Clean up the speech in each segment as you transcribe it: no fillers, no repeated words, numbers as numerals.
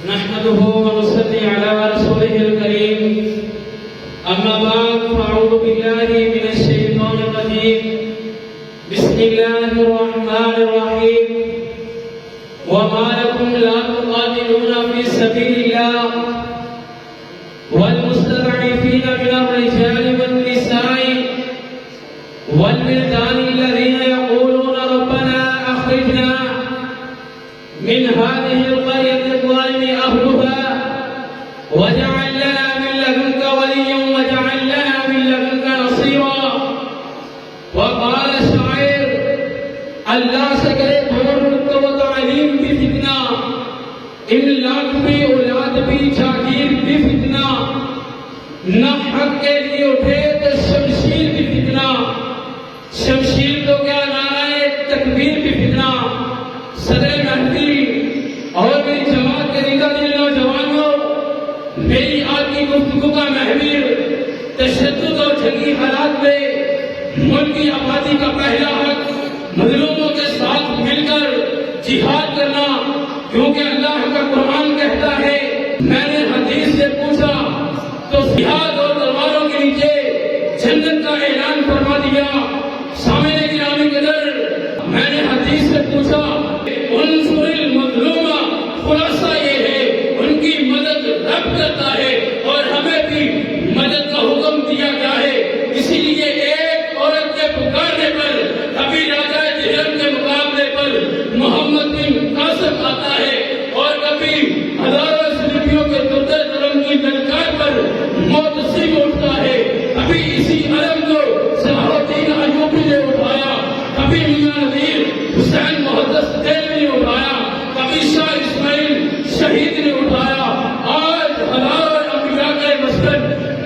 نحمده ونصلي على رسوله الكريم أما بعد فأعوذ بالله من الشيطان الرجيم بسم الله الرحمن الرحيم وما لكم لا تقاتلون في سبيل الله والمستضعفين من الرجال والنساء والولدان الذين يقولون ربنا أخرجنا من هذه القرية الظالم أهلها واجعل لنا من لدنك وليا واجعل لنا من لدنك نصيرا. وقال الشاعر اللہ سے کرے دور و تعلیم بھی فتنہ، املاک بھی اولاد بھی جاگیر بھی فتنہ، نہ حق کے لیے اٹھے تو شمشیر بھی فتنہ، شمشیر تو کیا نعرہ تکبیر بھی فتنہ. صدر مہدی اور میری جماعت کے دیگر دل نوجوانوں، میری آج کی گفتگو کا محور تشدد اور جنگی حالات میں ملک کی آبادی کا پہلا حق مظلوموں کے ساتھ مل کر جہاد کرنا، کیونکہ اللہ کا قرآن کہتا ہے. میں نے حدیث سے پوچھا تو جہاد اور تلواروں کے نیچے جنت کا اعلان فرما دیا. سامنے گرامی قدر، میں نے حدیث سے پوچھا انصر المظلوم، خلاصہ یہ ہے ان کی مدد رب کرتا ہے اور ہمیں بھی مدد کا حکم دیا گیا ہے. اسی لیے ایک عورت کے پکارنے پر کبھی راجہ جہلم کے مقابلے پر محمد بن قاسم آتا ہے اور کبھی ہزاروں سلیبیوں کے دردے ظلم کی للکار پر معتصم اٹھتا ہے. کبھی اسی علم کو صلاح الدین ایوبی نے اٹھایا، کبھی میاں نذیر حسین محدث دہلوی نے اٹھایا، کبھی شاہ اسماعیل شہید نے اٹھایا. آج ہزاروں انبیاء کا مسکن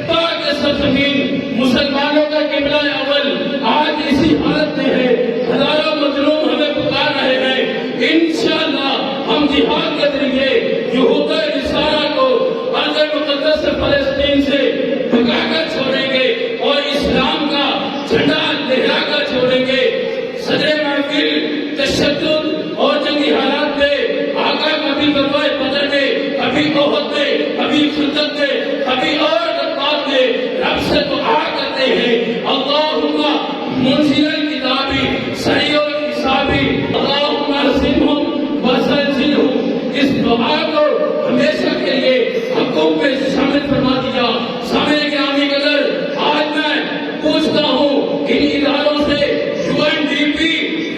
پاک سرزمین مسلمانوں کا قبلہ اول آج اسی حالت میں ہے. ہزاروں مظلوم ہمیں پکار رہے ہیں. انشاءاللہ ہم جہاد کے ذریعے یہود و نصارہ کو ارض مقدس فلسطین سے بھگا کر چھوڑیں گے اور اسلام کا جھنڈا لہرا کر چھوڑیں گے. صدر محفل تشدد اور جنگی حالات میں آقا کبھی غزوہ بدر میں، کبھی احد میں، کبھی خندق میں، کبھی اور غزوات میں رب سے دعا کرتے ہیں اللہم منزل الکتابی سریع الحسابی اللہم اہزمہم وزلزلہم. اس دعا کو ہمیشہ کے لیے حقوق میں شامل فرما دیا. سامنے کے عامی قدر، آج میں پوچھتا ہوں ان اداروں سے UNDP،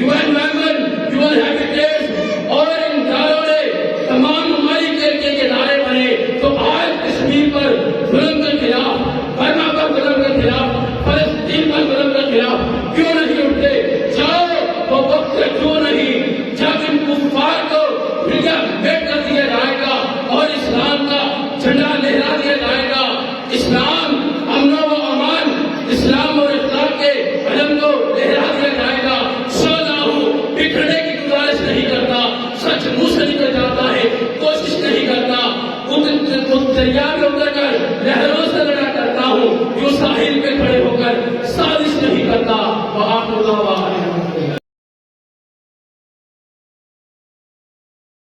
UN Women، UN Habitat اور ان اداروں نے تمام ممالک کے ادارے بنے تو آج کشمیر پر ظلم کے خلاف، برما پر ظلم کے خلاف، فلسطین پر ظلم کے خلاف کیوں نہیں اٹھتے؟ جاؤ وہ وقت کیوں نہیں جب ان کفار کو انڈیا بیٹ کر دیا جائے گا اور اسلام کا جھنڈا لہرا دیا جائے گا. اسلام امن و امان، اسلام اور اخلاق کے علم کو لہرا دیا جائے گا. سونا ہوں بکھرنے کی گزارش نہیں کرتا، سچ منہ سے نکل جاتا ہے، کوشش نہیں کرتا. دریا میں اتر کر لہروں سے لڑا کرتا ہوں، جو ساحل پہ کھڑے ہو کر سازش نہیں کرتا. وآخر دعوانا